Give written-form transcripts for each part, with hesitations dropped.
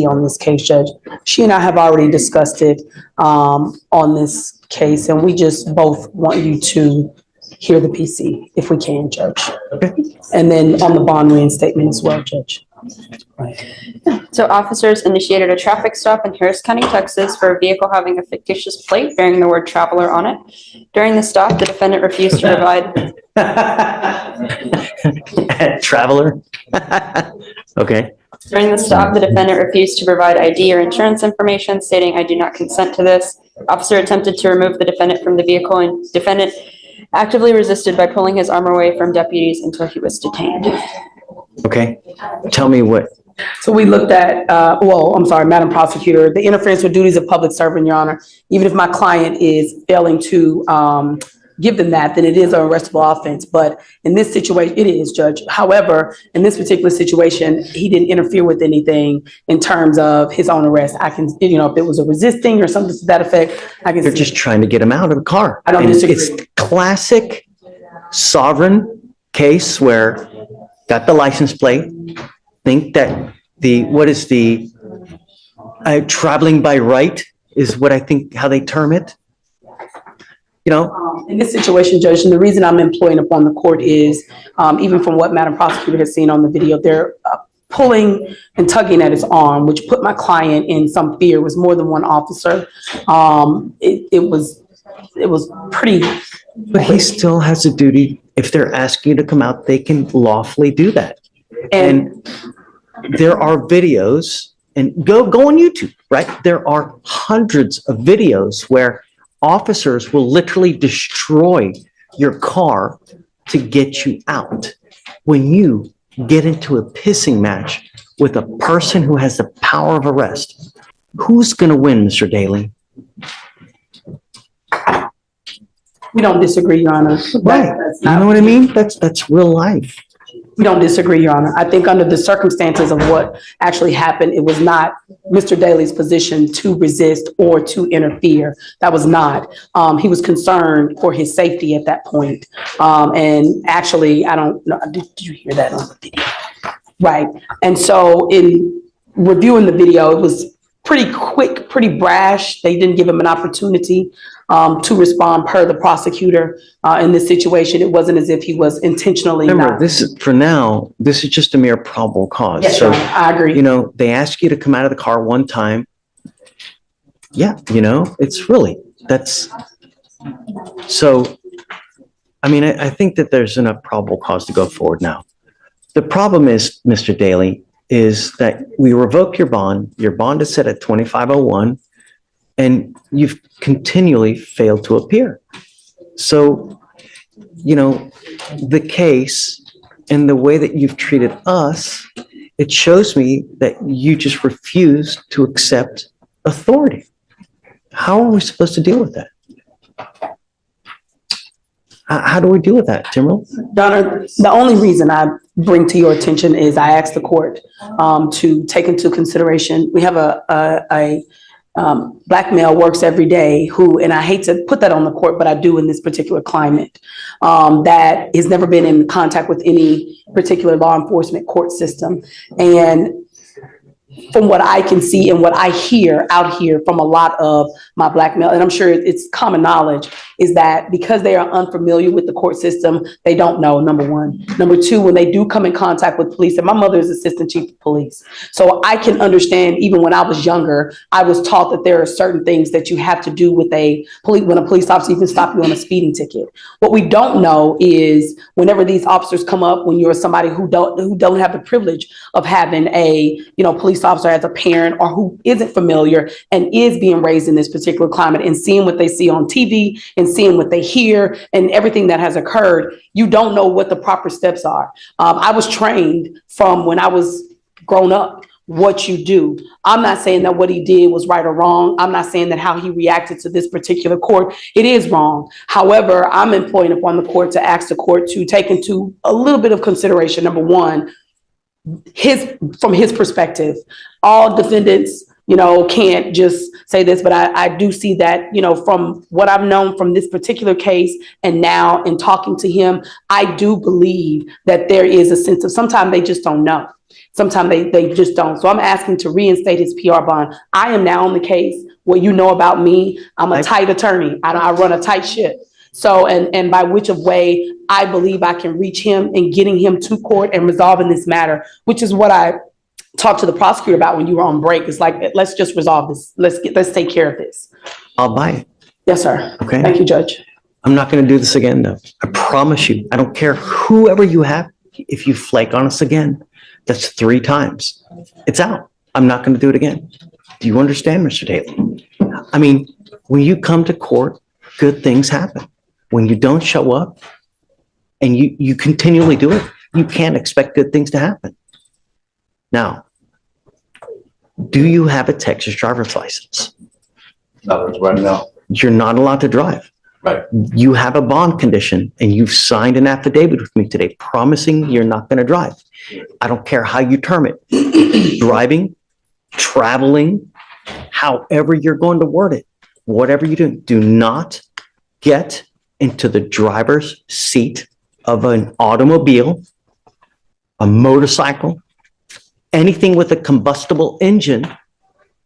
on this case, Judge. She and I have already discussed it on this case, and we just both want you to hear the PC if we can, Judge. Okay. And then on the bond reinstatement as well, Judge. So officers initiated a traffic stop in Harris County, Texas for a vehicle having a fictitious plate bearing the word traveler on it. During the stop, the defendant refused to provide. Traveler. Okay. During the stop, the defendant refused to provide ID or insurance information, stating, "I do not consent to this." Officer attempted to remove the defendant from the vehicle, and defendant actively resisted by pulling his arm away from deputies until he was detained. Okay. Tell me what. So we looked at, I'm sorry, Madam Prosecutor, the interference with duties of public servant, Your Honor. Even if my client is failing to give them that, then it is an arrestable offense. But in this situation, it is, Judge. However, in this particular situation, he didn't interfere with anything in terms of his own arrest. I can, if it was a resisting or something to that effect, I can. They're just trying to get him out of the car. I don't disagree. It's classic sovereign case where got the license plate, think that traveling by right is what I think how they term it. In this situation, Judge, and the reason I'm employing upon the court is, even from what Madam Prosecutor has seen on the video, they're pulling and tugging at his arm, which put my client in some fear. It was more than one officer. It was pretty. But he still has a duty. If they're asking you to come out, they can lawfully do that. And there are videos, and go on YouTube, right? There are hundreds of videos where officers will literally destroy your car to get you out. When you get into a pissing match with a person who has the power of arrest, who's going to win, Mr. Daly? We don't disagree, Your Honor. Right. You know what I mean? That's real life. We don't disagree, Your Honor. I think under the circumstances of what actually happened, it was not Mr. Daly's position to resist or to interfere. That was not. He was concerned for his safety at that point. And actually, I don't know, did you hear that on the video? Right. And so in reviewing the video, it was pretty quick, pretty brash. They didn't give him an opportunity to respond per the prosecutor in this situation. It wasn't as if he was intentionally. Remember, this is just a mere probable cause. Yes, so, I agree. They ask you to come out of the car one time. Yeah, it's really, that's, so, I think that there's enough probable cause to go forward now. The problem is, Mr. Daly, is that we revoke your bond. Your bond is set at 2501. And you've continually failed to appear. So, the case and the way that you've treated us, it shows me that you just refuse to accept authority. How are we supposed to deal with that? How do we deal with that, Timberl? Donna, the only reason I bring to your attention is I asked the court to take into consideration, we have a Black male works every day who, and I hate to put that on the court, but I do in this particular climate, that has never been in contact with any particular law enforcement court system. And from what I can see and what I hear out here from a lot of my Black male, and I'm sure it's common knowledge, is that because they are unfamiliar with the court system, they don't know, number one. Number two, when they do come in contact with police, and my mother is assistant chief of police. So I can understand, even when I was younger, I was taught that there are certain things that you have to do with when a police officer even stop you on a speeding ticket. What we don't know is whenever these officers come up, when you're somebody who don't have the privilege of having a, police officer as a parent, or who isn't familiar and is being raised in this particular climate and seeing what they see on TV and seeing what they hear and everything that has occurred, you don't know what the proper steps are. I was trained from when I was grown up, what you do. I'm not saying that what he did was right or wrong. I'm not saying that how he reacted to this particular court, it is wrong. However, I'm employing upon the court to ask the court to take into a little bit of consideration, number one, from his perspective, all defendants, can't just say this, but I do see that, from what I've known from this particular case and now in talking to him, I do believe that there is a sense of sometimes they just don't know. Sometimes they just don't. So I'm asking to reinstate his PR bond. I am now on the case. What you know about me, I'm a tight attorney. I run a tight ship. So, and by which of way I believe I can reach him and getting him to court and resolving this matter, which is what I talked to the prosecutor about when you were on break. It's like, let's just resolve this. Let's take care of this. I'll buy it. Yes, sir. Okay. Thank you, Judge. I'm not going to do this again, though. I promise you. I don't care whoever you have. If you flake on us again, that's 3 times. It's out. I'm not going to do it again. Do you understand, Mr. Daly? I mean, when you come to court, good things happen. When you don't show up and you continually do it, you can't expect good things to happen. Now, do you have a Texas driver's license? Not right now. You're not allowed to drive. Right. You have a bond condition and you've signed an affidavit with me today promising you're not going to drive. I don't care how you term it. Driving, traveling, however you're going to word it, whatever you do not get into the driver's seat of an automobile, a motorcycle, anything with a combustible engine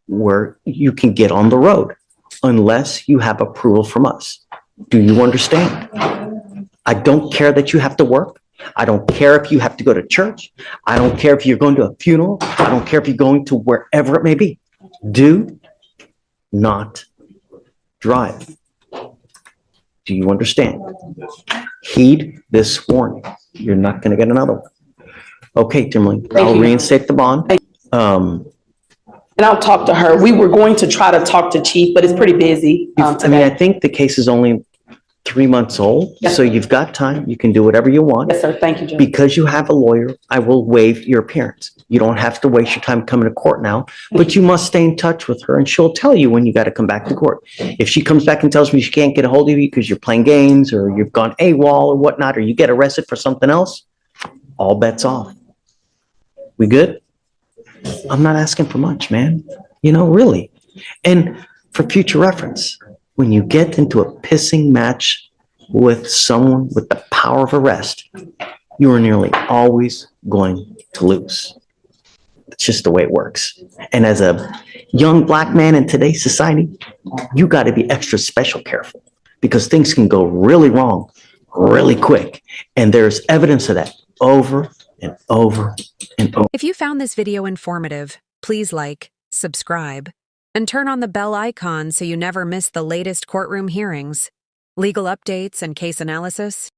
where you can get on the road unless you have approval from us. Do you understand? I don't care that you have to work. I don't care if you have to go to church. I don't care if you're going to a funeral. I don't care if you're going to wherever it may be. Do not drive. Do you understand? Heed this warning. You're not going to get another one. Okay, Timberlake, I'll reinstate the bond. And I'll talk to her. We were going to try to talk to Chief, but it's pretty busy I mean, today. I think the case is only 3 months old, Yes. so you've got time. You can do whatever you want. Yes, sir. Thank you, Judge. Because you have a lawyer, I will waive your appearance. You don't have to waste your time coming to court now, but you must stay in touch with her and she'll tell you when you got to come back to court. If she comes back and tells me she can't get a hold of you because you're playing games or you've gone AWOL or whatnot, or you get arrested for something else, all bets off. We good? I'm not asking for much, man. You know, really. And for future reference, when you get into a pissing match with someone with the power of arrest, you are nearly always going to lose. It's just the way it works. And as a young Black man in today's society, you got to be extra special careful because things can go really wrong really quick. And there's evidence of that over and over and over. If you found this video informative, please like, subscribe, and turn on the bell icon so you never miss the latest courtroom hearings, legal updates, and case analysis.